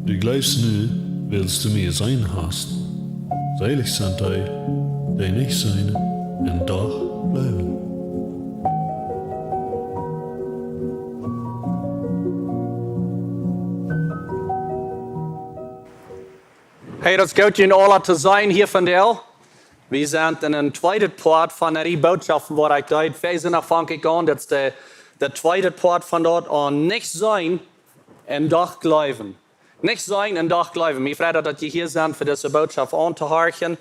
Du glaubst nu, willst du mir sein hast. Selig sind die, die nicht sein, und doch bleiben. Hey, das gut in alle zu sein hier von dir. Wir sind in een tweede part van die boodschap waar ik uit wijzen afhankelijk aan. Dat is de tweede part van dat aan niet zijn en doch geloven. Niet zijn en doch geloven. Ik vrees dat je hier bent voor deze boodschap aan te horen.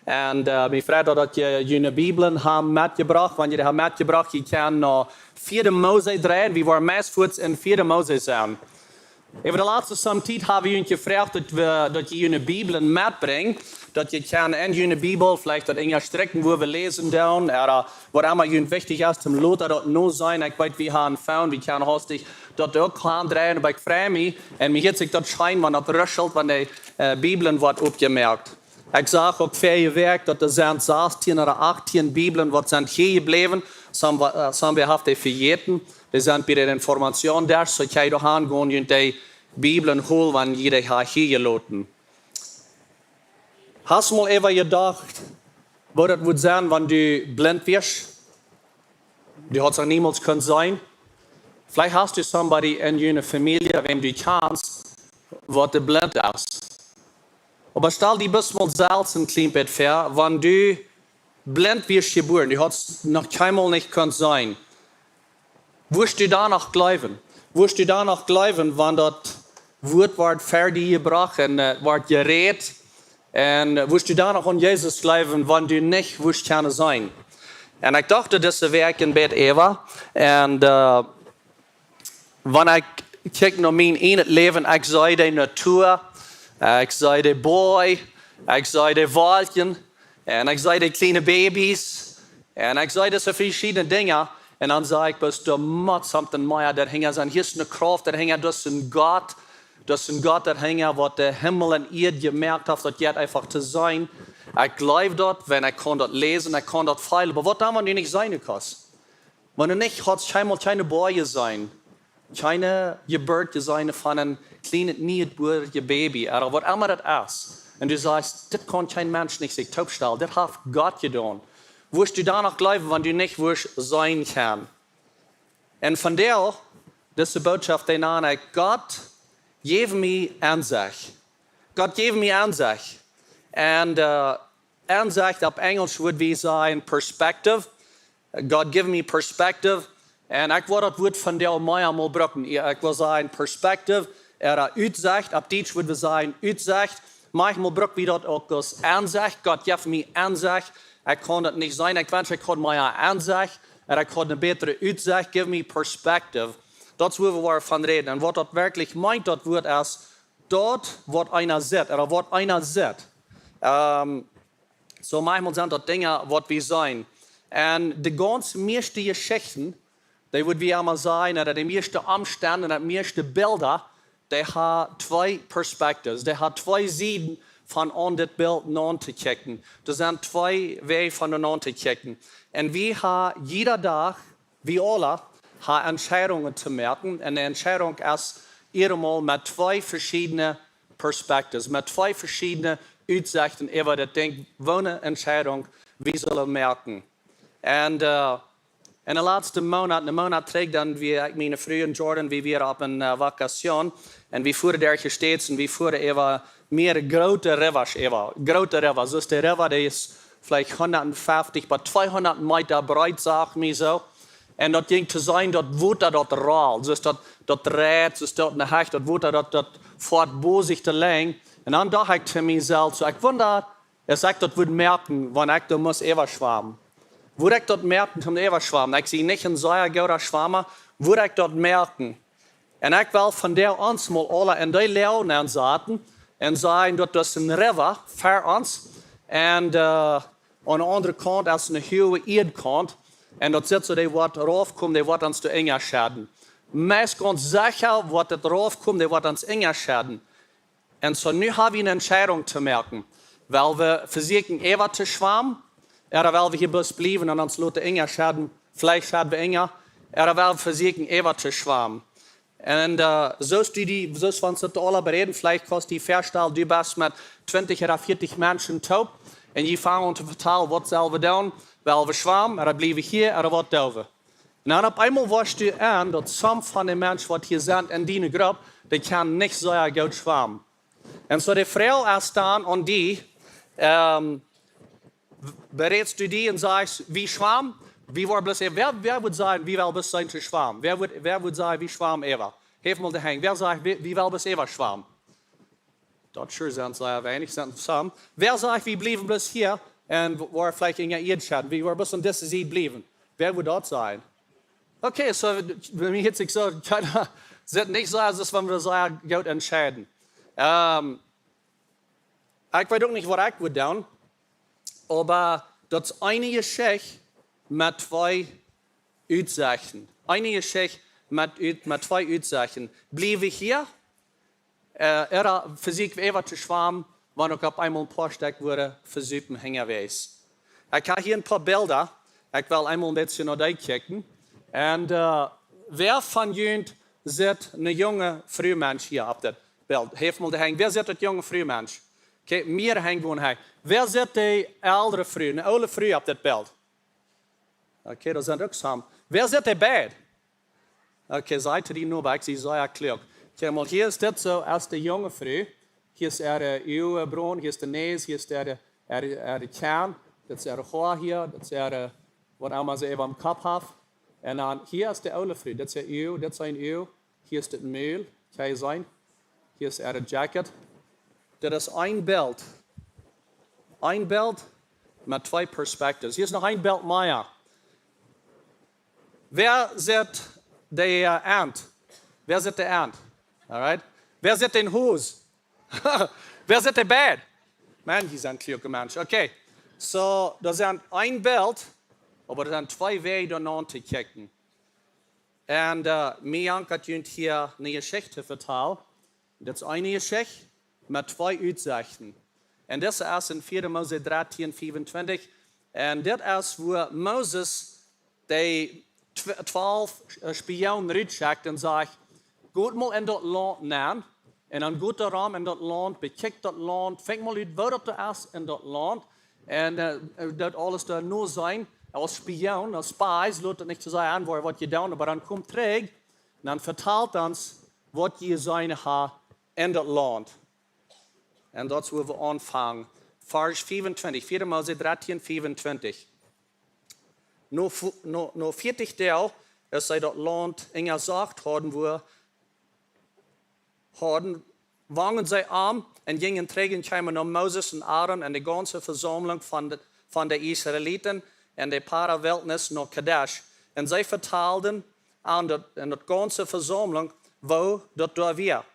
En ik vrees dat je je Bibel hebt metgebracht. Wanneer je hebt metgebracht, je kan naar 4 Mose draaien. We waren meestvoets in 4 Mose zijn. Over de laatste tijd hebben we je gevraagd dat je je Bibel metbrengt. Dat je kan in je Bibel, vielleicht dat in je strekken waar we lezen dan. Wat allemaal je wichtig is, om later dat nou zijn. Ik weet, we hebben found, we kan hastig dat ook gaan draaien. Maar ik vraag me, en me heeft zich dat schijn, want dat ruschelt, wanneer de Bibelen wordt opgemerkt. Ik zag ook veel werk, dat er zijn 16 of 18 Bibelen, wat zijn hier gebleven. Some we hebben vergeten. We zijn bij de informatie daar, zo kan je toch aan gewoon je die Bibelen holen, wanneer je die hier gelaten. Hast du mal even gedacht, wat het moet zijn wanneer du blind wirst? Du hast es niemals können sein. Vielleicht hast du somebody in deiner Familie, wem du kannst, wat de blind ist. Aber stell dir bis mal selbst ein klein bisschen vor, wenn du blind wirst geboren, du hast noch keinmal nicht können sein. Wirst du danach glauben? Wirst du danach glauben, wenn das Wort fertig gebracht und wird geredet? Und wirst du danach an Jesus glauben, wenn du nicht wirst können sein? Und ich dachte, das wäre ein bisschen Eva. Und wenn ich kijk naar mijn Leben, ich sehe die Natur, ich sehe die Boy, ich sehe die Waldchen, und ich sehe die kleinen Babys, und ich sehe diese verschiedenen Dinge. Und dann sage ich, bist du mit something mehr, das hängt an, hier ist eine Kraft, das hängt, das ist ein Gott. Das ist ein Gott, das hängt, was der Himmel und Erde gemerkt hat, das jetzt einfach zu sein. Ich glaube dort, wenn ich kann dort lesen, ich kann dort feilen. Aber was da man nicht sein kann? Wenn du nicht hast, keine Boy sein, keine Geburt sein von einem kleinen, niedlichen Baby, oder was immer das ist. Und du sagst, das kann kein Mensch nicht sich taubstellen, das hat Gott getan. Wirst du danach glauben, wenn du nicht wirst sein kann? Und von der, diese Botschaft, den an, Gott, geef me aanzicht. God geeft me aanzicht. En aanzicht op Engels would we zijn perspective. God give me perspective. En ik wil dat woord van deel mij allemaal gebruiken. Ik wil zijn perspective. Uitzicht. Op Duits would we zijn uitzicht. Manchmal gebruiken we dat ook als aanzicht. God geeft me aanzicht. Ik kan dat niet zijn. Ik wens ik had mijn aanzicht. En ik had een betere uitzicht. Give me perspective. Dat is waar we van reden. En wat dat werkelijk meint, dat woord is, dat wat einer zet, oder wat einer zet. So manchmal sind das Dinge, wat we zijn. En de ganz meeste Geschichten, die würden wir einmal sagen, oder die meeste Umstände, die meeste Bilder, die haben 2 Perspectives, die haben 2 Seiten von an das Bild nan zu kijken. Das sind 2 Wege voneinander zu kijken. Und wir haben jeder Tag, wie alle, haben Entscheidungen zu merken. Und die Entscheidung ist einmal mit 2 verschiedenen Perspektiven, mit 2 verschiedenen Aussichten über das Ding, wo eine Entscheidung wir sollen merken. Und in den letzten Monat, einen Monat trägt dann wir, ich meine Frau und Jordan, wie wir auf eine Vakation, und wir fuhren der Städte und wir fuhren über mehr große Rivers, große Rivers. So ist der River, der ist vielleicht 150 bis 200 Meter breit, sagt mir so. En dat ging te zijn dat water dat raalt. Dus dat rijdt, dus dat een hecht, dat water dat voort boven zich te leggen. En dan dacht ik te mezelf, so, ik wonder, als ik dat would merken, wanneer ik dan moest even zwemmen. Would ik dat merken om even zwemmen? Ik zie niet een zeer goede zwemmer, would ik dat merken? En ik wil van der ons mal alle in die leeuwen zaten en zeiden dat is een river voor ons. En aan de andere kant is een hele eerdkant. En dat zit zo, die wat raufkomt, die wat ons te enger schaden. Meest ganz sicher, wat het raufkomt, die wat ons enger schaden. En so nu hebben we een Entscheidung te merken. Weil we versuchen, even te schwammen, oder weil we hier bus blijven en ons laten enger schaden, vielleicht schaden we enger, oder weil we versuchen, even te schwammen. En zoals we het alle bereden, vielleicht kost die verstel, du bist met 20 oder 40 Menschen taub. En je vangt om te vertellen, wat zullen we doen? Wel, we zwemmen, er blijven hier, er wat doen we. En dan op eenmaal was je aan dat sommige van de mensen wat hier zijn in die groep, die kan niet zo goed zwemmen. En zo de vrouw is dan aan die, bereidst du die en zegt, wie zwemmen? Wie wordt blessé? Wer wil zeggen, wie wil best zijn te zwemmen? Wer wil zeggen, wie zwemmen even? Geef mal de hang. Wer zegt, wie wil best even zwemmen? Dat sure zijn ze weinig, zijn samen. Wer zegt, wie blijven best hier? En waar vielleicht in je eerdschat, wie wordt best aan deze zijde blijven? Wer wil dat zijn? Oké, so bei mir jetzt so, sind nicht so, als wenn wir sagen, gut entscheiden. Ich weiß auch nicht, was ich würde tun, aber das ist eine Geschichte mit zwei Uitzichten. Eine Geschichte mit zwei Uitzichten. Bleibe ich hier, era Physik even zu schwammen, wann ich auf einmal ein paar Stück würde versuchen, hängen weiß. Ich habe hier ein paar Bilder, ich will einmal ein bisschen nach die kijken. En wer van jullie zit een jonge vrouwmens hier op dat beeld? Heeft mal de hang. Wer zit het jonge vrouwmens? Oké, meer hang gewoon hij. Wer zit de oudere vrouw, een oude vrouw op dat beeld? Oké, dat zijn ook samen. Wer zit de beid? Oké, zijt die nu bij, ik zie zo kleur. Oké, maar hier is dit zo als de jonge vrouw. Hier is uw bron, hier is de neus, hier is de kern. Dat is haar hier, dat is wat allemaal ze even am kop heeft. En dan hier is de oude vrouw, dat is uw, dat zijn uw. Hier is het meul, kan je zijn. Hier is haar jacket. Dat is een beeld. Een beeld met twee perspectives. Hier is nog een beeld meer. Wer zit de ant? Wer zit de ant? Alright? Wer zit in huis? Wer zit de bed? Man, die zijn kluge mensen. Oké, so, dat is een beeld. Aber er zijn twee wegen om te kijken. En Miank had jullie hier een Geschichte verteld. Dat is een Geschichte met twee uitzichten. En dit is in 4 Mose 13, 24. En dit is waar Moses de 12 spionnen uitschakt en zegt, goed mal in dat land nemen. En dan goed daarom in dat land, bekijk dat land, vang mal uit wat er is in dat land. En dat alles daar nu zijn. Als spion, als spies, laat het niet te zeggen wat je doet, maar dan komt terug en dan vertelt ons wat je zijn hebt in dat land. En dat is waar we aanvangen. Vers 24, 4 Mose 13, 24. No 40 deel is zij dat land ingezacht hadden, wangen zij aan en gingen terug en kwamen naar Moses en Aaron en de ganze verzameling van de Israëlieten en de parawildnis naar Kadesh. En zij vertaalden aan dat ganze verzameling waar dat daar weer.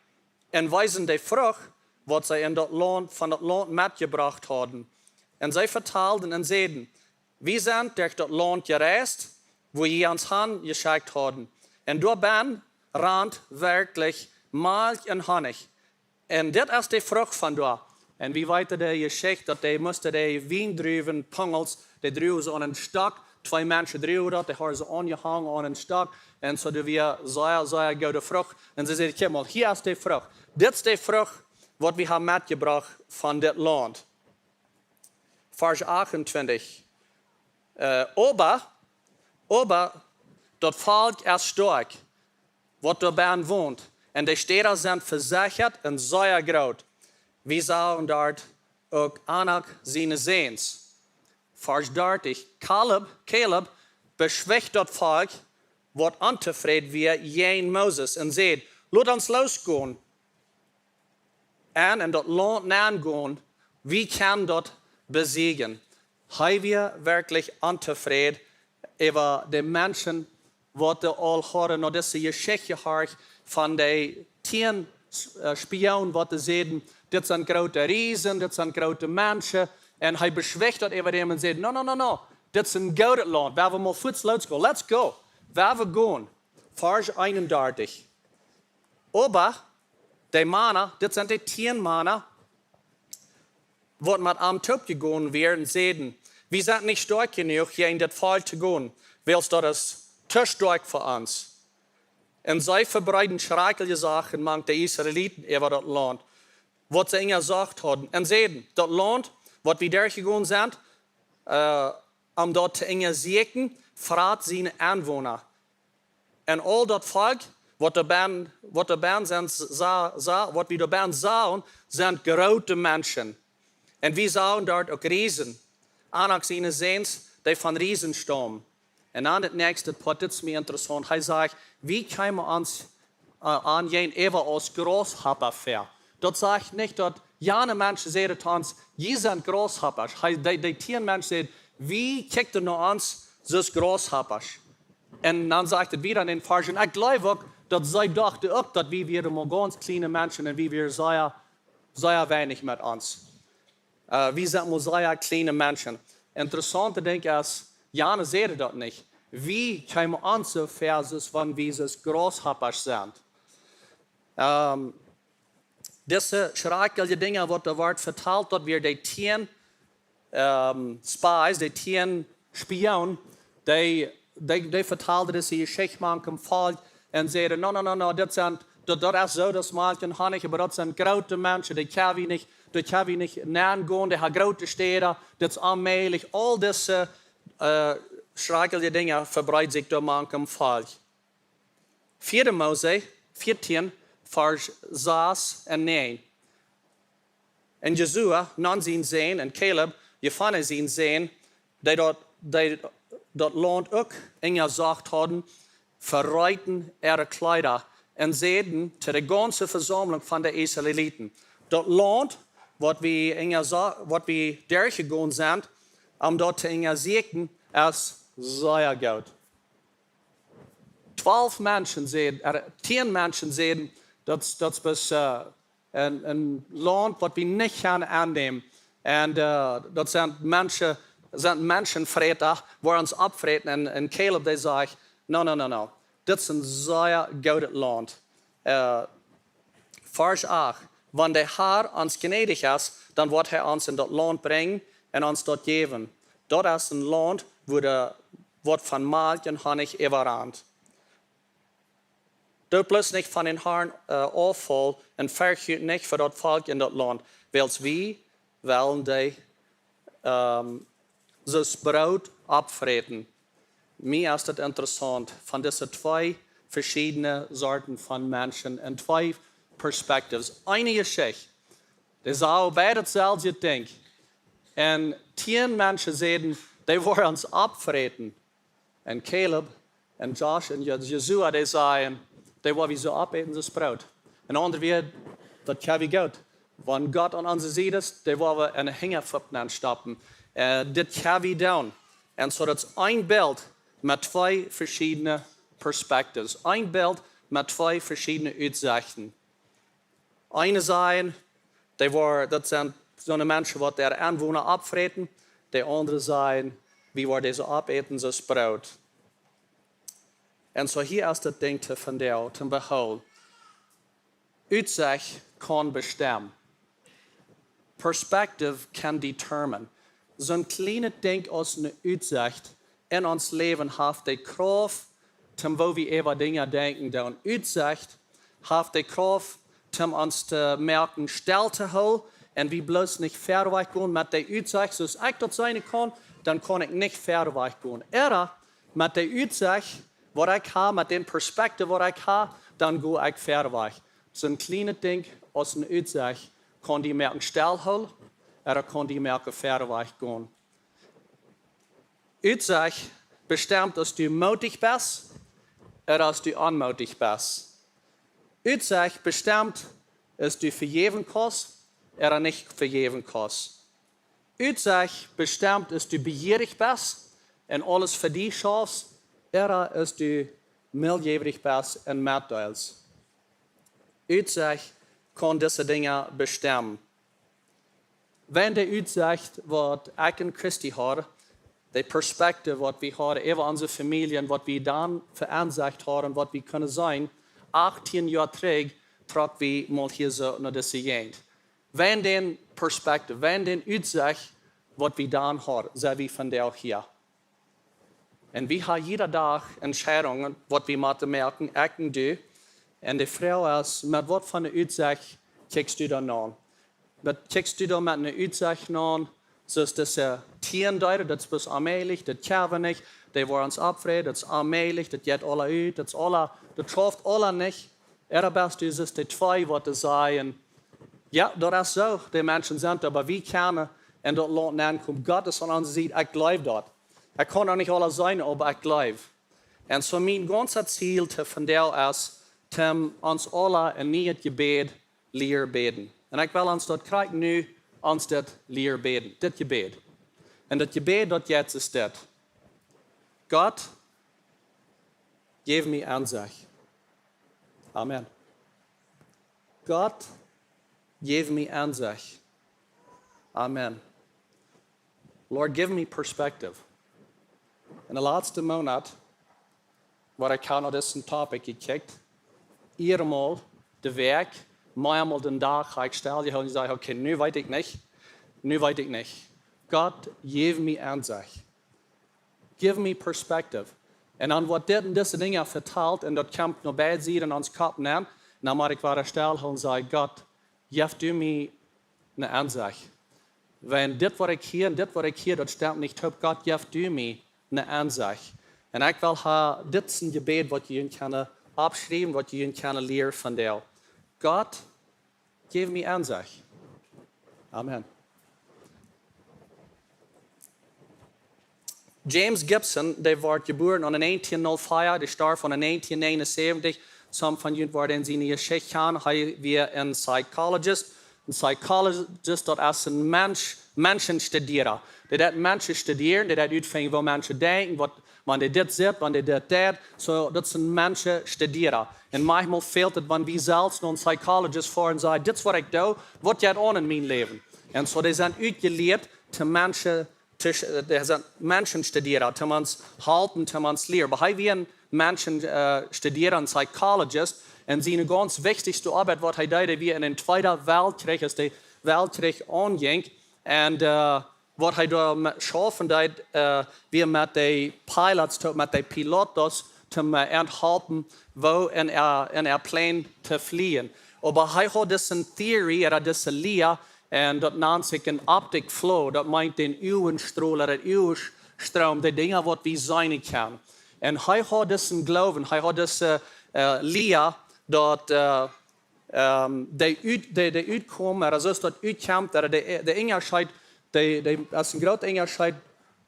En wijzen de vrucht wat zij in dat land, van dat land metgebracht hadden. En zij vertaalden en zeiden, we zijn durch dat land gereisd, wo je ons hand geschickt hadden. En door ben rand werkelijk melk en honig. En dit is de vrucht van daar. En wie weet de geschichte dat die moesten de wiendruiven, pungels, die druwen ze aan een stok. Twee mensen druwen dat, die hebben ze aangehangen aan een stok. En zo doen we zeer goede vrucht. En ze zeiden, kijk maar, hier is de vrucht. Dit is de vrucht wat we hebben metgebracht van dit land. Vers 28. Aber dat volk is sterk, wat daarbij woont. En de steden zijn verzekerd en zeer groot. We zouden daar ook Anak zijn zeens. Vers 30. Caleb beschwicht dat volk, wat ontevreden weer jeen Moses. En zei, laat ons losgaan. En in dat land nagaan, wie kan dat besiegen? Hij weer werkelijk ontevreden over de mensen, wat de al hadden, naar deze geschichte hoort van de 10 spionnen, wat ze zeiden, dit zijn grote riesen, dit zijn grote mensen. En hij beschwicht dat over hem en zei, no, dit is een goud land, waar we maar voets losgaan. Let's go. Waar we gaan. Vers 31. Aber de mannen, dit zijn de 10 mannen, wat met am top gegaan werden, zeiden, we zijn niet sterk genoeg, hier in dit volk te gaan, weil dat is te sterk voor ons. En zij verbreiden schrikkelijke zaken mang de Israëlieten over dat land. Wat ze gezegd hadden. En zeiden, dat land, wat we daar gegaan zijn, om dat te zeker, vraagt zijn aanwoner. En al dat volk, wat we daarbij zagen, zijn grote mensen. En we zagen daar ook riesen. Aangezien zijn die van riesen stammen. En dan het nächste, dit is mir interessant. Hij zegt, wie kunnen ons aangeven even als grasshopper ver? Dat zegt niet dat jane mensen zeggen tot ons, je zijn grasshoppers. Die 10 mensen zeggen, wie kijkt naar ons als grasshoppers? En dan zegt het weer in den Versen, ik geloof ook dat zij dachten ook dat we weer maar ganz kleine mensen en we weer zeer weinig met ons. We zijn maar zeer kleine mensen. Interessant te denken is, Jane zeiden dat niet. Wie kunnen ons zo ver van wie ze grasshoppers zijn? Deze schrikkelijke dingen wordt verteld dat weer de 10 spies, de 10 spionnen, die vertelden deze geschichte aan het volk en zeiden, no, dat is zo, dat maakt een handige, maar dat zijn grote mensen, die kan we niet nagaan, die hebben grote steden, dat is onmogelijk. Al deze schrikkelijke dingen verbreiden zich door het volk. 4 Mose 14, vers 6 en 9. En Jozua, non zien zijn, en Caleb, Jephanne zien zijn, die dat land ook ingezegd hadden, verruiten ihre Kleider en zeiden tot de ganze verzameling van de Israëlieten. Dat land, wat we doorgegaan zijn, om dat te ingezeken, is zeer goed. 10 mensen zeiden, dat is een land wat we niet gaan aannemen. En dat zijn mensenvreter, waar ons opvreten. En Caleb die zegt, no. Dit is een zeer goed land. Vers 8. Wanneer de Heer ons gnädig is, dan wordt hij ons in dat land brengen en ons dat geven. Dat is een land wat van melk en honig overrandt. Doe plus niet van den Herrn afval en vergeet niet voor dat volk in dat land. Wels wie willen die zijn brood opvreten. Mij is het interessant van deze 2 verschillende soorten van mensen en 2 perspectives. Eine geschichte, die zou bij hetzelfde denken. En 10 mensen zeiden, die worden ons opvreten. En Caleb en Josh en Jozua, die zeiden, die willen we zo opeten als brood. En andere weer, dat kan we goed. Wanneer God aan onze zijde is, die willen we een hingerfop stappen. Dit kan we doen. En zo dat is een beeld met 2 verschillende perspectives. Een beeld met 2 verschillende uitzichten. Eine zijn, dat zijn zo'n mensen wat der aanwoner opvreten. De andere zijn, wie worden deze opeten als brood. En zo hier is het ding te vinden, te behouden. Uitzicht kan bestemmen. Perspective kan determinen. Zo'n kleine ding als een uitzicht in ons leven heeft de kracht om waar we even dingen denken doen. Uitzicht heeft de kracht om ons te merken stil te houden en we bloos niet ver weg gaan met de uitzicht. Zoals ik dat zijn kan, dan kan ik niet ver weg gaan. Eerder met de uitzicht wat ik heb, met de perspectief wat ik heb, dan ga ik ver weg. Zo'n kleine ding als een uitzicht kan die merken stil houden en kan die merken ver weg gaan. Uitzicht bestemt als du moedig bent en als du onmoedig bent. Uitzicht bestemt als du vergeven kost en niet vergeven kost. Uitzicht bestemt als du begierig bent en alles voor die schaffst en als du mildgevig bent en metdeels. Uitzicht kan deze dingen bestemmen. Wanneer de uitzicht wat ik en Christi hadden, de perspectief wat we hadden over onze familie en wat we dan veranzigt hadden, wat we kunnen zijn, 18 jaar terug trok we mal hier zo naar deze gegend. Wanneer de perspectief, wanneer de uitzicht wat we dan hadden, zijn we vandaag hier. En vi har jeder dag Entscheidungen, wat vi måtte merken, ik en du. En de vraag is, met wat van de uitzicht kijkt u dan aan? Kijkt u dan met een uitzicht aan, zoals deze tienduiden, dat is best allmählich, dat kerven niet, die worden ons afvreden, dat is allmählich, dat gaat alle uit, dat treft alle niet. Best is het de twee wat te zeggen, ja, dat is zo, die mensen zijn er, maar wie kennen en dat land aankomt. God is van ons ziet, ik geloof dat. Ik kan er niet alle zijn, maar ik geloof. En zo mijn ganze ziel te vertellen is, om ons alle in het gebed leren beden. En ik wil ons dat krijgen nu, ons dat leren beden, dit gebed. En dat gebed dat jetzt is dit. God, geef me aanzicht. Amen. God, geef me aanzicht. Amen. Lord, give me perspective. In de laatste maand, waar ik naar deze topic gekeken, eenmaal de week, meermaal de dag ga ik stel je en zeg, oké, nu weet ik niet. God, geef me aanzicht. Give me perspective. En dan wordt deze dingen vertaald en dat komt naar bij zien in ons kop nemen. Dan moet ik weer stellen en zeggen, God, geef u me een aanzicht. Want dit wat ik hier, dat stemt niet op. God, geef u me een aanzicht. En ik wil dit is een gebed wat je kan opschrijven, wat je kan leren van deel. God, geef me aanzicht. Amen. James Gibson, die werd geboren in 1904, die starb in 1979. Some van jullie worden in zijn geschichte gaan. Hij was een psychologist. Een psychologist, dat is een mensen studeren. Die dat mensen studeren, die dat uitvinden wat mensen denken, wanneer dit zit, wanneer dit deed. So, dat is een mensen studeren. En manchmal fehlt het, wanneer we zelfs een psychologist voor en zeggen, dit is wat ik doe, wat gaat on in mijn leven. En zo, die zijn uitgeleerd te mensen studeren, te ons halten, te ons leren. Maar hij wie een mensen studeren, een psychologist, en zijn ganz wichtigste arbeid wat hij deed, wie in de Tweede Weltkrieg, als de Weltkrieg aanging, en wat hij daar schaffen deed, wie met de pilots, met de pilotos, te helpen, wo in plane te vliegen. Maar hij had deze theorie, deze leer, en dat noemt zich een optic flow. Dat meint den uwenstrahl, het uwenstroom, de dingen wat we zijn kan. En hij had deze geloven, hij had deze leer, dat de uitkomen, dat is dat uitkomt, dat de onderscheid, dat is een groot onderscheid,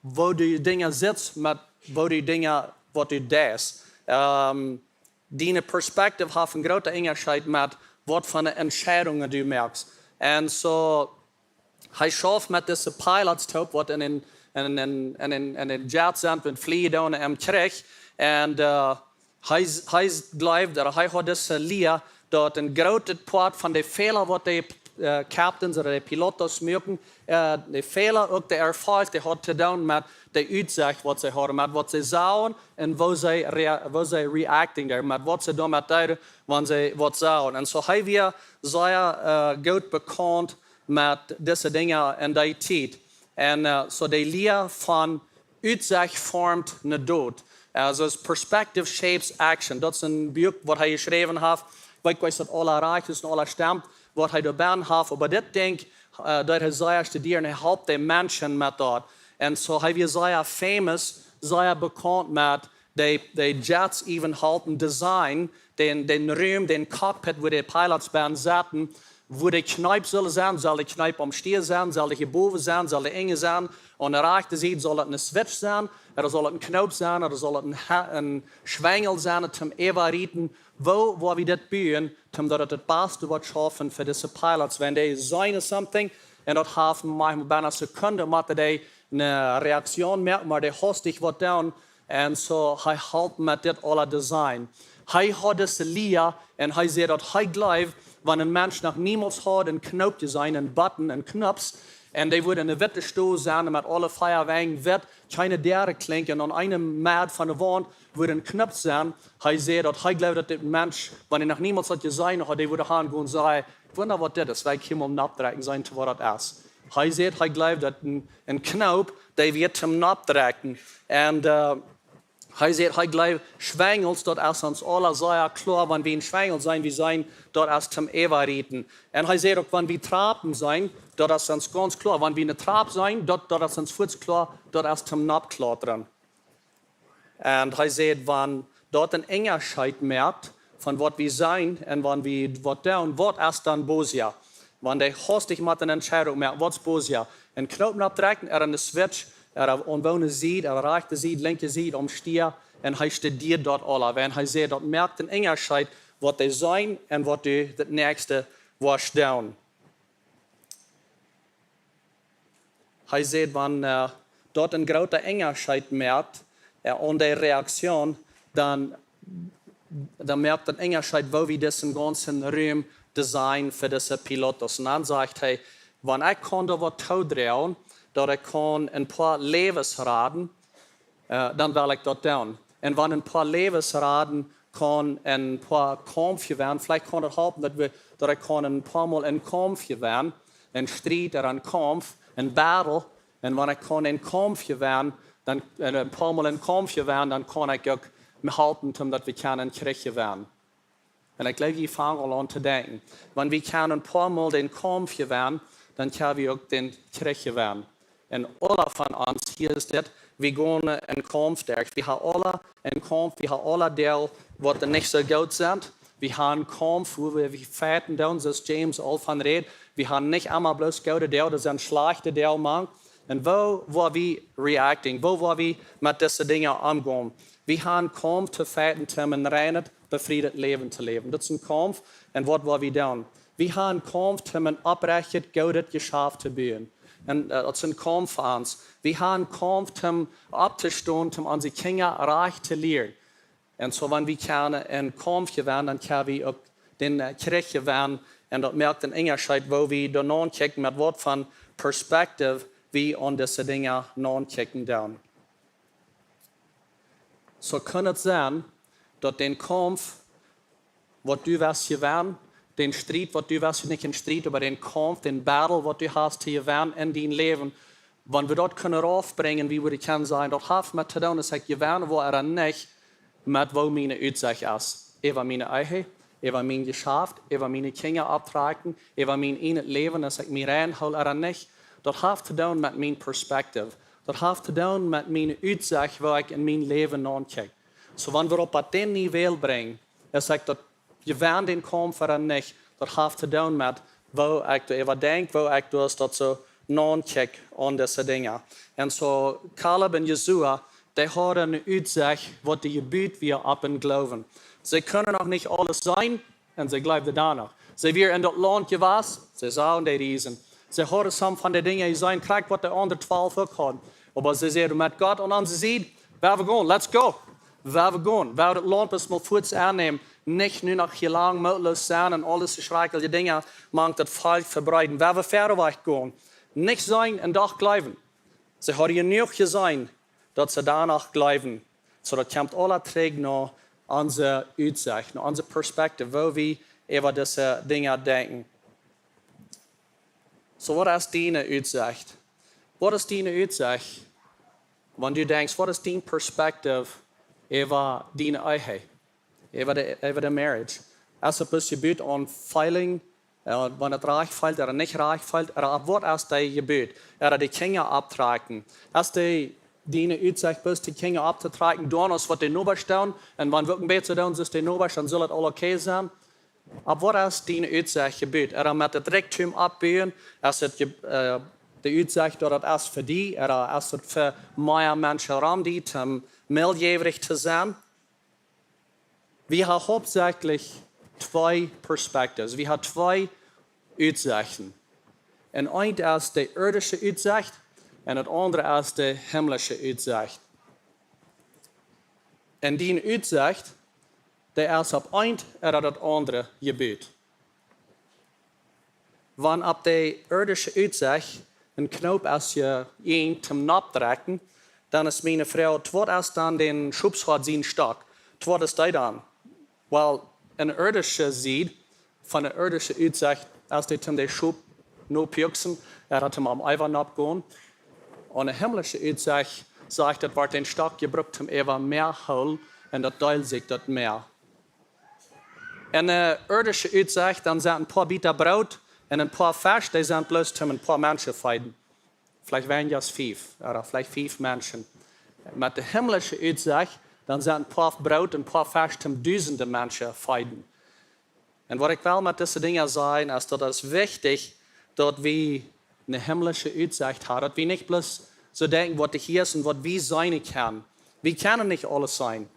waar je dingen zit, met waar je dingen, wat je doet. Die perspectief heeft een groot onderscheid met wat van de entscheidungen je maakt. En zo, hij schoof met deze pilots top, wat in een jet zijn, en vliegen en terug. En hij gelooft dat hij had deze leer, dat een grote part van de fehler wat de captains of de pilotos maken, de fehler ook de ervaring die had te doen met de uitzicht wat ze hadden, met wat ze zouden en hoe ze reacting daar, met wat ze doen met deden, wanneer ze wat zouden. En zo hij weer zeer goed bekend met deze dingen in die tijd. En zo de leer van uitzicht vormt naar dood. Dus perspective shapes action. Dat is een boek wat hij geschreven heeft. Ik weet dat alle rijk is en alle stemt wat hij erbij heeft. Maar dit denk dat hij zeer studeert en hij helpt de mensen met dat. En zo hij was zeer famous, zeer bekend met de jets even halten design, den ruim, den cockpit waar de pilots bij zaten, wo de knijp zullen zijn, zal de knijp omsteer zijn, zal de geboven zijn, zal de enge zijn. Aan de rechterkant zal het een switch zijn, er zal het een knoop zijn, er zal het een schwengel zijn, om evalueren waar we dit bouwen, omdat het beste wordt schaffen voor deze pilots. Wanneer die zijn something, en dat heeft manchmal bijna een seconde, moeten die een reactie merken, maar die hastig wat doen. En zo hij helpt met dit alle design. Hij had deze leer en hij zei dat hij gelooft, wanneer een mens nog niemals had een knoopje zijn, een button, een knops, en die worden in een witte stoel zijn met alle feierwegen wit, keine derde klinken en aan een maat van de wand wordt een knop zijn. Hij zei dat hij gelooft dat dit mens, wanneer nog niemals had gezien had, die wordt gaan gewoon zeggen, ik wonder wat dit is, wij kunnen hem optrekken zijn te wat dat is. Hij zei, hij gelooft dat een knoop, die wird hem optrekken. En Hij zegt, hij gleich schwengels, dat als ons alle sehr klar, wenn wir in Schwengel sein, wir sein, dort als zum Eva reden. Und hij zegt auch, wenn wir Trapen sein, dort ist uns ganz klar, wenn wir eine Trap sein, dort ist uns kurz klar, dort ist zum Nab klar dran. Und hij zegt, wenn dort ein Engerscheid merkt, von was wir sein und wenn wir was tun, was ist dann Bosia? Wenn der hastig mit einer Entscheidung merkt, was ist Bosia? Ein Knoten abdrücken, eine Switch, onwonen ziet, rechte ziet, linke ziet, omstier. En hij studeert dat alle. En hij zegt dat merkt een engerscheid wat hij zijn en wat hij het nächste was doen. Hij zegt, wanneer dat een grote engerscheid merkt en de reactie, dan merkt een engerscheid, wo we deze ganzen ruim design voor deze piloten. En dan zegt hij, wanneer ik kan er wat toedragen, dat ik kan een paar levensraden, dan wil ik dat doen. En wanneer een paar levensraden kan een paar kampje werden, vielleicht kan het helpen dat ik kan een paar mal een kampje werden, een strijd of een kamp, een battle. En wanneer ik kan een kampje werden, dan een paar mal een kampje werden, dan kan ik ook helpen omdat we kunnen een kriegje werden. En ik geloof, je vangt al aan te denken. Wanneer we kunnen een paar mal een kampje werden, dan kunnen we ook den kriegje werden. En alle van ons, hier is dit, we gaan een kamp sterk. We hebben alle een kamp, we hebben alle deel wat niet zo goed zijn. We hebben een kamp waar we feiten doen, zoals James al van redt. We hebben niet allemaal bloos goede deel, dat is een slechte deel man. En waar we reacting, waar we met deze dingen omgaan. We hebben een kamp te feiten om een reinheid, bevrijd leven te leven. Dat is een kamp en wat we doen. We hebben een kamp om een oprecht, goed geschäft te bouwen. En dat is een kamp voor ons. We hebben een kamp om op te staan, om onze kinderen recht te leren. En zo wanneer we kunnen een kampje werden, dan kunnen we ook den kriegje werden. En dat merkt een onderscheid, waar we daarna kijken met wat van perspectief we aan deze dingen nakijken doen. Zo kan het zijn dat den kamp, wat du was geworden, den strijd wat du was, niet een strijd, maar den kamp, den battle wat du hast hier geworden in dein leven, wanneer we dat kunnen afbrengen, wie we kunnen zijn, dat heeft met te doen, is ik geworden, waar er niet met wat mijn uitzicht is. Over mijn eigen, over mijn geschäft, over mijn kinderen optrekken, over mijn in het leven, als ik mij reinhou er niet. Dat heeft te doen met mijn perspectief. Dat heeft te doen met mijn uitzicht, waar ik in mijn leven nakijk. Zo wanneer we op dat niveau brengen, is ik dat je van den kamp er niet. Dat heeft te doen met waar ik over denk, waar ik dus dat zo nakijk aan deze dingen. En zo Caleb en Jozua, die hadden een uitzicht wat die gebied weer op en geloven. Ze kunnen nog niet alles zijn en ze geloofden daar nog. Ze weer in dat land geweest, ze zagen die reizen. Ze hadden soms van de dingen zijn krijgt wat de andere 12 ook hadden. Maar ze zeiden met God aan onze zijde, waar we gaan, let's go. Waar we gaan, waar het land is maar voets aannemen. Niet nu nog heel lang moedeloos zijn en alles verschrikkelijke dingen maakt het falsch verbreiden. Waar we verder weg gaan. Niet zijn en dag blijven. Ze hadden genoeg gezien dat ze daarna blijven. Zodat komt alle terug naar onze uitzicht, naar onze perspectief, waar we over deze dingen denken. Zo, wat is die uitzicht? Wat is die uitzicht? Wanneer je denkt, wat is die perspectief over die eigen? Over de marriage. Als het gebeurt aan veiling, wanneer het recht valt, er niet recht valt, wat is die gebeurt? Die kinderen optrekken. Als die uitzicht is, die kinderen op te trekken, doen als wat die nobers doen, en wanneer we een beetje doen, zoals die nobers, dan zal het al oké zijn. Aber wat is die uitzicht gebeurt? Met het rijkdom opbouwen, is het de uitzicht dat het is voor die, is het voor meer mensen rond die, om meldjevrig te zijn. We hebben hauptsächlich twee perspectives. We hebben twee uitzichten. En een is de irdische uitzicht en het andere is de hemelse uitzicht. En die uitzicht, die is op een en het andere gebeurt. Wanneer op de irdische uitzicht een knoop is je een te optrekken, dan is mijn vrouw, wat is dan de schubschot zijn stok? Wat is dat dan? Wel, een irdische ziet, van de irdische uitzicht, als die hem de schub no puksen, had hem am eiwan opgaan. En een hemelse uitzicht, sagt, das wird den Stock gebraucht, um ever mehr holen, und das teilt sich das mehr. In der irdische Uitzicht, dann sind ein paar Biter Brot und ein paar Fisch, die sind bloß um ein paar Menschen feiden. Vielleicht weniger als 5, oder vielleicht 5 Menschen. Mit der himmlischen Uitzicht, dann sind ein paar Brot und ein paar Fisch um Tausende Menschen feiden. Und was ich will mit diesen Dingen sagen, ist, dass es wichtig, dass wir eine himmlische Uitzicht haben, dass wir nicht bloß so denken, was hier ist und was wir sein können. Wir können nicht alles sein.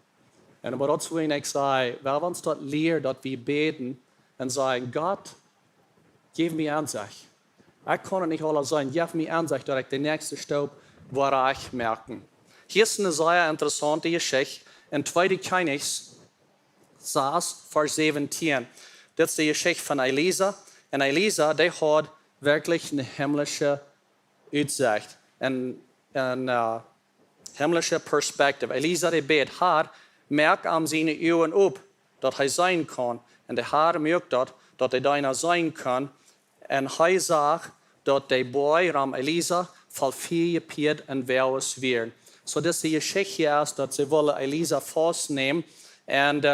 Und aber dazu will ich sagen, wenn wir uns dort lehren, dass wir beten und sagen, Gott, gib mir Ansicht. Ich kann nicht alles sein, gib mir Ansicht, dass ich den nächsten Stopp merken. Hier ist eine sehr interessante Geschichte in 2. Königs 6, Vers 17. Das ist die Geschichte von Elisa. Und Elisa, der hat wirklich eine himmlische Uitzicht, eine himmlische Perspektive. Elisa, der bet hat, merkt an seine Augen op, dass er sein kann. Und der Herr merkt dat er deiner sein kann. Und er sagt, dass der Boy, Ram Elisa, voll 4 Pied und Wehrus wird. So dass die Geschichte ist, dass sie wollen Elisa festnehmen. Und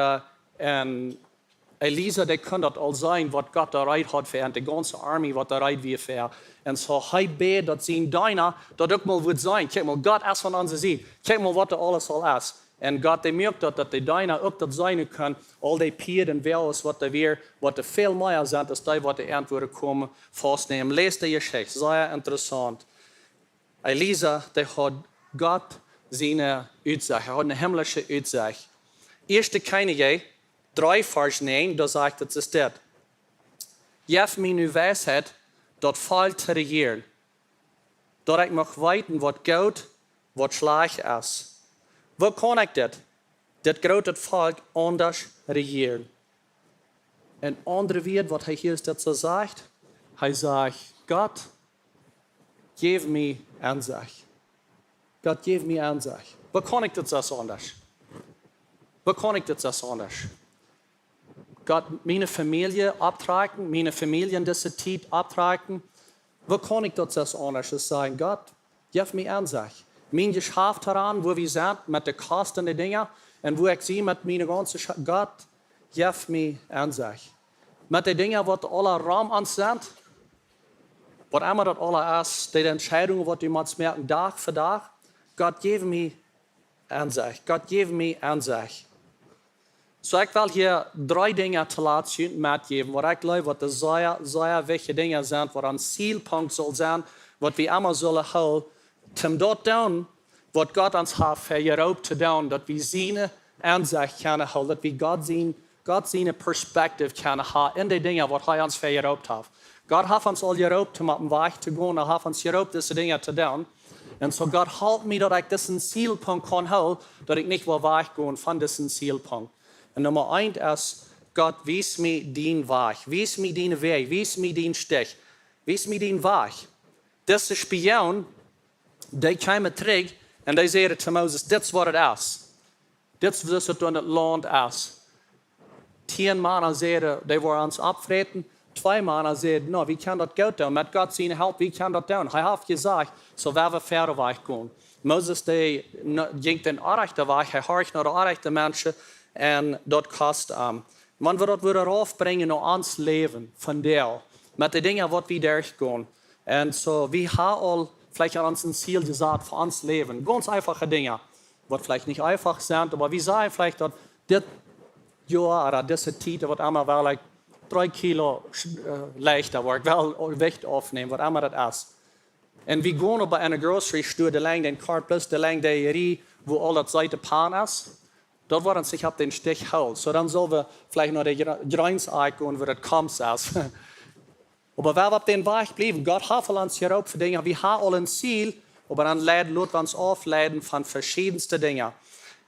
Elisa, der kann das all sein, was Gott bereit hat für die ganze Armee, was bereit wird für. Und so er bet, dass sie in deiner, das auch mal wird sein. Kijk mal, Gott ist von uns sieht. Kijk mal, was da alles soll ist. Und Gott, der merkt, dass die deiner auch das sein können, all die Pied und Wehrus, was da wir, was da viel mehr sind, als die, was die Antworten kommen, festnehmen. Lest die Geschichte, sehr interessant. Elisa, der hat Gott seine Uitzicht, er hat eine himmlische Uitzicht. 1. Könige 3, Vers 9, da sagt es das. Gib mir nu Weisheit, dat Volk zu regieren, dat ich mag weten wat gut, wat schlecht ist. Wo kann ich das? Das große Volk anders regieren. Ein anderer Wort, was er hier dazu sagt, er sagt, Gott, gib mir Ansicht. Gott, gib mir Ansicht. Wo kann ich das anders? Wo kann ich das anders? Gott, meine Familie abtragen, meine Familiendisziplin abtragen. Wo kann ich das anders sagen? Gott, gib mir Ansicht. Mein Geschäft daran, wo wir sind, mit den Kosten der Dinge, und wo ich sehe, mit meiner ganzen Gott, gib mir Ansicht. Mit den Dingen, die alle Raum an sind, was immer das alle ist, die Entscheidungen, die wir merken, Tag für Tag, Gott, gib mir Ansicht. Gott, gib mir Ansicht. So, ich will hier 3 Dinge zu lassen mitgeben, was ich glaube, was sehr, sehr wichtige Dinge sind, was ein Zielpunkt soll sein, was wir immer sollen halten, um dort tun, was Gott uns hat für Europa zu tun, dass wir seine Ansicht können halten, dass wir Gott seine Perspektive können haben in die Dinge, was er uns für Europa hat. Gott hat uns all Europa mit dem Weg zu gehen, er hat uns Europa diese Dinge zu tun. Und so Gott hält mich, dass ich diesen Zielpunkt kann halten, dass ich nicht weggehen von diesem Zielpunkt. Und Nummer 1 ist, Gott, wies mir den Weg, wies mir den Weg, wies mir den Stich, wies mir den Weg. Diese Spion, die kamen zurück und die zeiden zu Moses, dit is wat het is. Dit is wat het in het land is. 10 mannen zeiden, die waren ons afvreten. 2 mannen zeiden, no, wie kan dat goed doen? Met God zijn hulp, wie kan dat doen? Hij heeft gezegd, zo waar we verder weggaan. Moses die ging den rechten weg, hij hoort naar de rechte mensen en dat kost hem. Man wil dat weer afbrengen naar ons leven, van deel. Met de dingen wat we durchgaan. En zo, we hebben al vielleicht an uns ein Ziel gesagt für uns Leben. Ganz einfache Dinge, die vielleicht nicht einfach sind, aber wir sagen vielleicht, dass das Jahr oder diese Zeit, was immer weil 3 Kilo leichter wird, weil Gewicht aufnehmen, was immer das ist. Und wir gehen aber in einer Grocery Store, da lang den Kart plus, da lang der Rie, wo all das Seite Pan ist. Dort wollen sich ab den Stich holen. So dann sollen wir vielleicht noch die Grenze eingehen, wo das kommt ist. Aber wir auf den Weg bleiben. Gott hat uns hier auch für Dinge. Wir haben alle ein Ziel, aber dann lädt uns aufleiten von verschiedensten Dingen.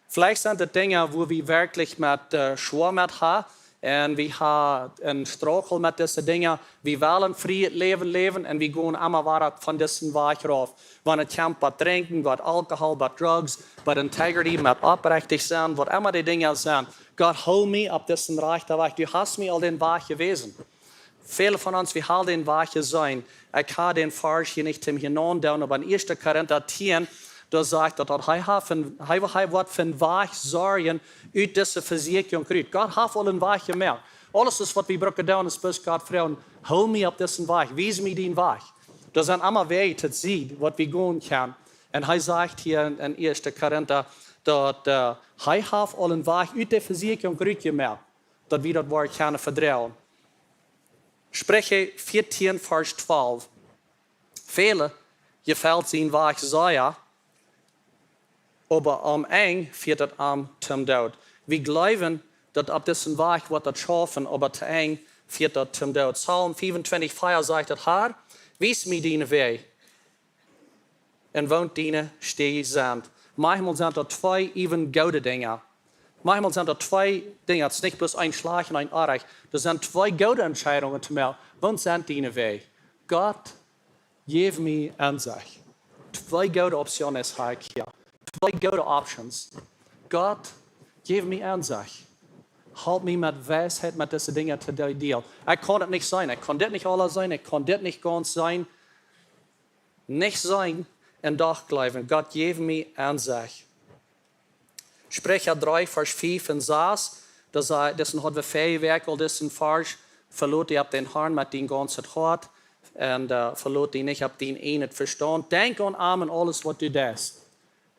Vielleicht sind das Dinge, wo wir wirklich mit Schwur mit haben. Und wir haben einen Struggle mit diesen Dingen. Wir wollen frei leben und wir gehen immer weiter von diesem Weg rauf. Wenn es kommt bei Trinken, bei Alkohol, bei Drugs, bei Integrity, mit aufrichtig sein, was immer die Dinge sind. Gott, hol mich auf diesen rechten Weg. Du hast mir all den Weg gewesen. Viele von uns, wir halten den Weg sein. Ich habe den Vers hier nicht hineindown, aber in 1. Korinther 10, da sagt er, dat hij wat van weg zorgen uit deze verzekering krijgt. God heeft al een weg gemerkt. Alles is wat we brücken doen, is best God vragen, hou me op deze weg, wees me die weg. Er zijn allemaal wegen te zien wat we gaan kunnen. En hij zegt hier in 1 Korinther, dat hij heeft al een weg uit de verzekering krijgt gemerkt, dat we dat woord kunnen vertrouwen. Sprüche 14, vers 12. Vele gefällt zijn weg sehr, aber am eng führt het am zum Tod. Wir glauben, dass auf diesem Weg wird das schaffen, aber zu eng führt das zum Tod. Psalm 25, 4 sagt das, Herr, wies mir deine Weg und wohnt deine Stege sind. Manchmal sind das zwei even gouden Dinge. Manchmal sind das zwei Dinge, es ist nicht bloß ein Schlag und ein Arich. Das sind zwei gouden Entscheidungen zu machen. Wohnt sind deine Weg? Gott, geef mir Ansicht. Zwei gouden Optionen habe ich hier. Zwei gouden Options. Gott, geef mir Ansicht. Halt mich mit Weisheit mit diesen Dingen zu dealen. Ich kann das nicht sein. Ich kann das nicht alles sein. Ich kann das nicht ganz sein. Nicht sein und doch bleiben. Gott, geef mir Ansicht. Sprüche 3, Vers 5 und 6. Das hat wir Fähigkeit, weil das ein Vers verlot ihr den Herrn mit den ganzen Hart und verlot ihn nicht, habt den nicht verstanden. Denk an Arm und alles, was du tust.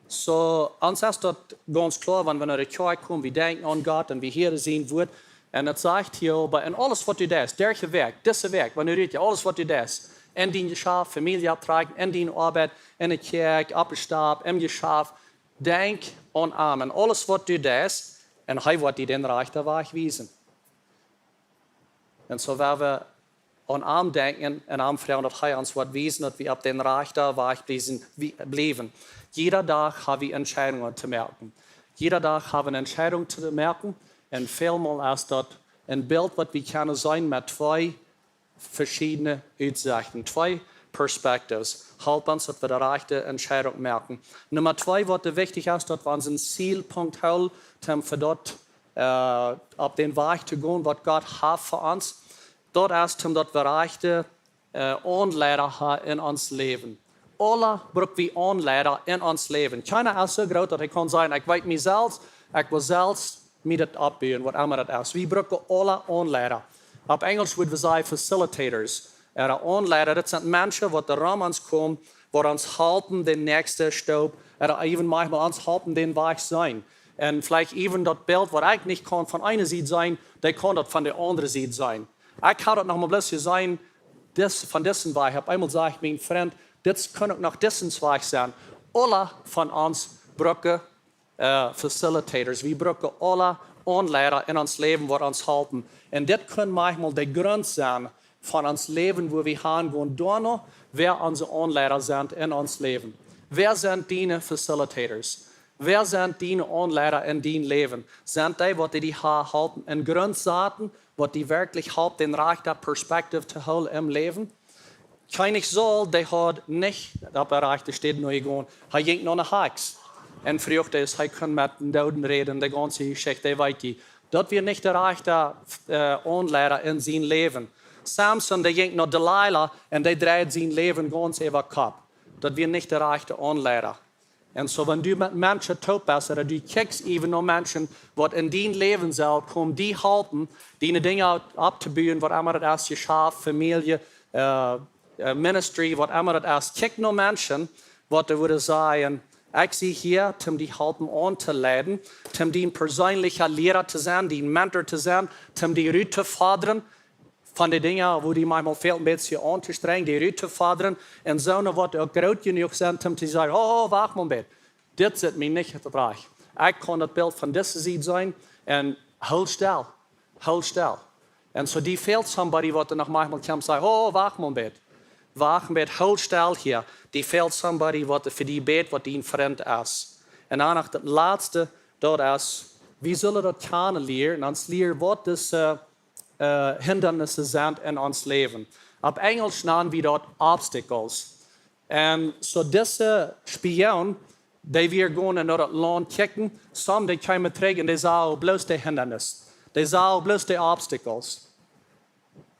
So, uns ist das ganz klar, wenn wir in die Kirche kommen, wir denken an Gott und wir hier sehen wird. Und es sagt hier aber, in alles, was du tust, der Weg, dieser Weg, wenn du redest, alles, was du tust, in dein Geschäft, Familienabtrag, in deine Arbeit, in der Kirche, ab Stab, im Geschäft, denk an Arm und alles, was du tust, und er wird dir den rechten Weg weisen. Und so werden wir an Arm denken und Arm fragen, dass er uns wird weisen, dass wir auf den rechten Weg bleiben. Jeder Tag haben wir Entscheidungen zu merken. Jeder Tag haben wir Entscheidungen zu merken. Und vielmal ist das ein Bild, was wir können sein mit zwei verschiedenen Aussichten, zwei Perspektiven. Help uns, dass wir die rechte Entscheidung merken. Nummer 2, was wichtig ist, dass wir unseren Zielpunkt halten, um für dort auf den Weg zu gehen, was Gott hat für uns. Dort ist, um dort wir rechte Anleiter haben in uns Leben. Alle brauchen wir Anleiter in ons leven. Keiner ist so groß, dass ich kann sagen, ich weiß mich selbst, ich will selbst mir das abbauen, was immer das ist. Wir brauchen alle Anleiter. Auf Englisch würden wir sagen Facilitators. Anleiter, das sind Menschen, die daran uns kommen, die uns helfen, den nächsten Stopp, oder even manchmal uns helfen, den Weg sein. Und vielleicht even das Bild, was ich nicht kann, von einer Seite sein, der kann das von der anderen Seite sein. Ich kann das noch mal bloß sein, von dessen Weg. Ich habe einmal gesagt, mein Freund, das kann auch nach dessen Zweig sein. Alle von uns brauchen Facilitators. Wir brauchen alle Anleiter in uns Leben, die uns helfen. Und das kann manchmal der Grund sein von uns Leben, wo wir hingehen, dann, wer unsere Anleiter sind in uns Leben. Wer sind deine Facilitators? Wer sind deine Anleiter in dein Leben? Sind die, die helfen, in Grundsachen, die wirklich helfen, den rechten Perspektive zu holen im Leben? Keiner soll, der hat nicht, der Bereich, der steht nur gegangen, er ging noch nach Hause. Und früher ist, er kann mit den Toten reden, die ganze Geschichte, der weiß ich. Das wird nicht der rechte Anleiter in sein Leben. Samson, der ging nach Delilah und der dreht sein Leben ganz über Kopf. Das wird nicht der rechte Anleiter. Und so, wenn du mit Menschen tot bist, oder du kickst even noch Menschen, die in dein Leben sind, kommen die helfen, deine Dinge abzubauen, was immer das ist, Geschäft, Familie, Ministry, was immer das ist. Kick noch Menschen, die würden sagen, ich sehe hier, um die helfen anzuleiten, um die ein persönlicher Lehrer zu sein, die ein Mentor zu sein, um die Ruhe zu fördern, von den Dingen, wo die manchmal fehlt, ein bisschen anzustrengen, die Ruhe zu fördern, und so eine, die auch groß genug sind, um zu sagen, oh, wach mal mit, das ist mir nicht reich. Ich kann das Bild von dieser Seite sein, und hold still. Und so die fehlt somebody, der nach manchmal kommt und sagt, oh, wach mal mit. Wach mit, hold still hier. Die fehlt somebody, der für die bet, was dein Freund ist. Und dann das Letzte, das ist, wie sollen wir das kennenlernen, uns lernen, was das Hindernisse sind in uns Leben. Auf Englisch nennen wir dort Obstacles. Und so diese Spione, die wir gehen in das Land kicken, some die kommen zurück und die sagen bloß die Hindernisse. Die sagen bloß die Obstacles.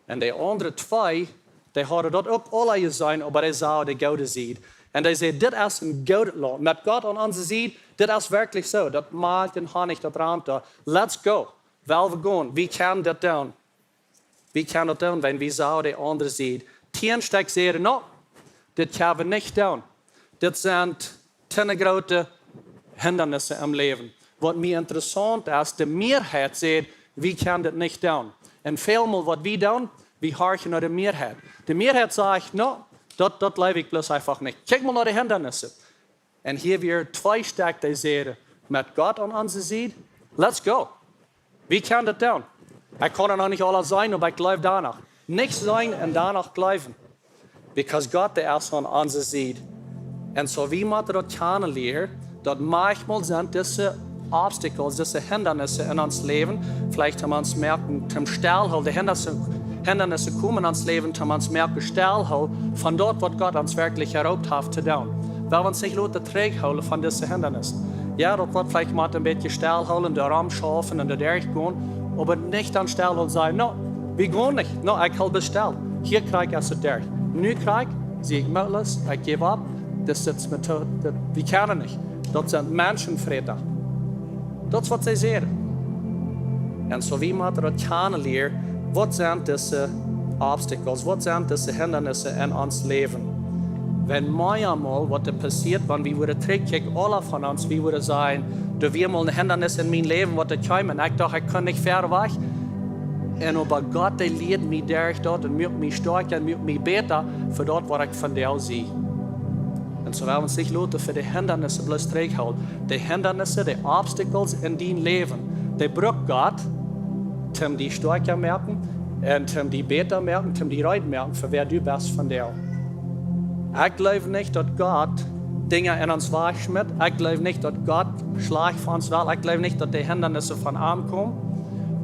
Und die anderen zwei, die haben dort auch alle gesehen, aber die sagen die gute Seite. En die zei, dit is een gouden land. Met God aan onze zijde, dit is werkelijk zo. Dat maakt en honig, dat ruimte. Let's go. Wel we gaan. Wie kan dat doen? Wie kan dat doen, wenn we zo de andere zijde? 10 stuk zeiden, no, dit gaan we niet doen. Dit zijn te grote hindernissen im leven. Wat mij interessant is, de meerheid zegt, wie kan dit niet doen. En veelmaal wat we doen, we harken naar de meerheid. De meerheid zegt, no, dat leef ik plus einfach niet. Kijk maar naar de hindernissen. En hier weer 2 sterk die zeggen, met God aan onze zijde, let's go. Wie kan dat doen? Ik kan er nog niet alles zijn, maar ik blijf daarna. Niks zijn en daarna blijven. Because God is aan onze zijde. En zo wie moeten dat kunnen leren, dat manchmal zijn deze obstacles, deze hindernissen in ons leven, vielleicht haben wir uns merken, zum Stilhouden, de hindernissen komen in ons leven, zum uns merken, stilhouden van dat wat God ons werkelijk erlaubt heeft te doen. Weil wir uns nicht laten terughouden van deze hindernissen. Ja, dat wordt vielleicht mal een beetje stilhouden, de Raum schaffen en de derg gaan, aber nicht an stilhouden sagen, no, wir gaan nicht, no, ik hou bestel. Hier krijg ik het derg. Nu krijg zie ik moedloos, ik geef op, das ist Methode, wir können nicht. Dat zijn mensenvreter. Dat is wat zij zeggen. En zo wie moeten dat kunnen leren, wat zijn deze obstacles, wat zijn deze hindernissen in ons leven. Wenn manchmal wat er passiert, wanneer we worden terugkijken, alle van ons, we worden zeggen, er weer mal een hindernis in mijn leven, wat er komen. Ik dacht, ik kan niet ver weg. En aber God, die leidt mij durch dat en maakt mij sterk en maakt mij beter voor dat wat ik van jou zie. En zo willen we zich laten voor de hindernissen bloos terughouden. De hindernissen, de obstacles in die leven, die braucht God, om die sterker merken en om die beter merken, om die right merken, voor wer du bist van jou. Ik geloof niet dat God dingen in ons wegsmet. Ik geloof niet dat God slag van ons wil. Ik geloof niet dat de hindernissen van hem komen.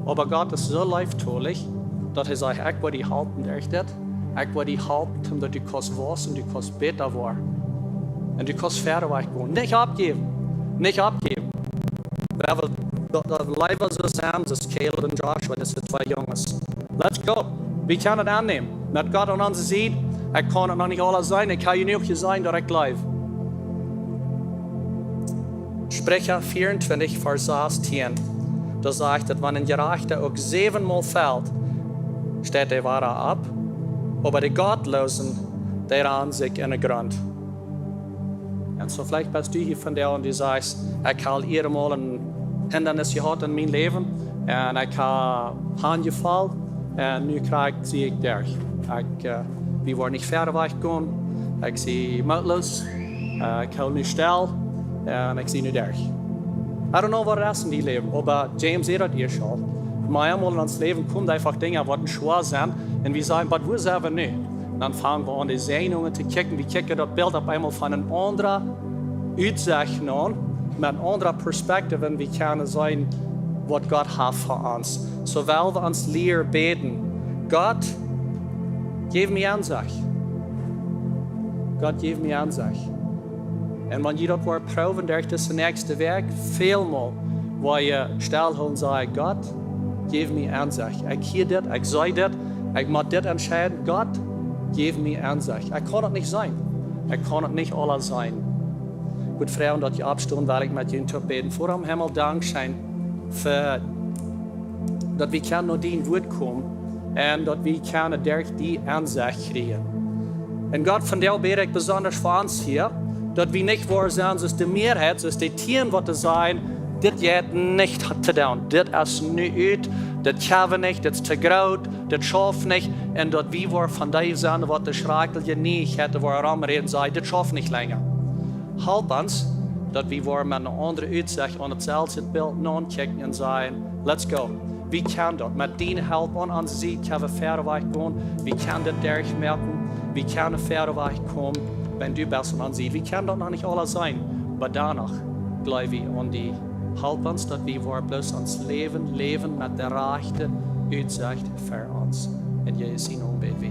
Aber God is zo liefdollig, dat hij zegt, ik wil die helpen durch dit. Ik wil die helpen, omdat du kost was en du kost beter worden. En du kost verder weggaan. Niet opgeven. Niet opgeven. Dat leven zo zijn, zoals Caleb en Joshua, dat zijn 2 jongens. Let's go. We kunnen het aannemen. Met God aan onze zijde. Ik kan het nog niet alles zijn. Ik kan je niet zijn dat ik leef. Sprecher 24, vers 16. Da sagt, dat wanneer een gerechte ook 7-mal fällt, steht der Wahre ab, aber die Gottlosen, der an sich in den Grund. Und so vielleicht bist du hier von der und du sagst, ich habe hier mal ein Hindernis gehabt in meinem Leben und ich habe angefallen und nu zie ik durch. Wir wollen nicht verder weggehen, ich zie moedloos, ich hou nu stil und ich zie nu durch. I don't know wat het is in die leven, aber James zei dat hier schon. Manchmal in ons leven komen einfach dingen wat schwer zijn en we zeggen, wat wo zijn we nu? Dan fangen we aan die zenuwen te kijken. We kijken dat beeld op eenmaal van een andere uitzicht aan, met een andere perspectief en we kunnen zijn wat God heeft voor ons. Zowel we ons leren beten, God, geef me aanzicht. God, geef me aanzicht. En wanneer je dat wordt proeven door deze nächste week, veelmaal waar je stilhouden en zeggen, God, geef me aanzicht. Ik hier dit, ik zei dit, ik moet dit entscheiden. God, geef me aanzicht. Ik kan het niet zijn. Ik kan het niet alles zijn. Ik wil vragen dat je opstond, waar ik met je te beten. Voor hem helemaal dank zijn voor dat we kunnen naar die woord komen en dat we kunnen door die aanzicht krijgen. En God, van jou bid ik besonders voor ons hier, dat we niet voor zijn zoals de meerheid, zoals de 10 wat te zijn, dit gaat niet te doen. Dit is nu uit, dit gaan we niet, dit is te groot, dit schaft niet. En dat we voor van die zijn wat de schrakel je niet hebben, waar aanreden zei, dit schaft niet langer. Help ons, dat we voor met een andere uitzicht aan hetzelfde beeld aankijken en zeggen, let's go. We kunnen dat. Met die hulp aan onze zijde kunnen we verder weggaan. We kunnen dit durchmerken. We kunnen verder wegkomen. Wenn du bist an sie. Wir können doch noch nicht alle sein. Aber danach glaube ich an die Help uns, dass wir bloß uns leben mit der rechten Aussicht für uns. In Jesu Namen beten wir.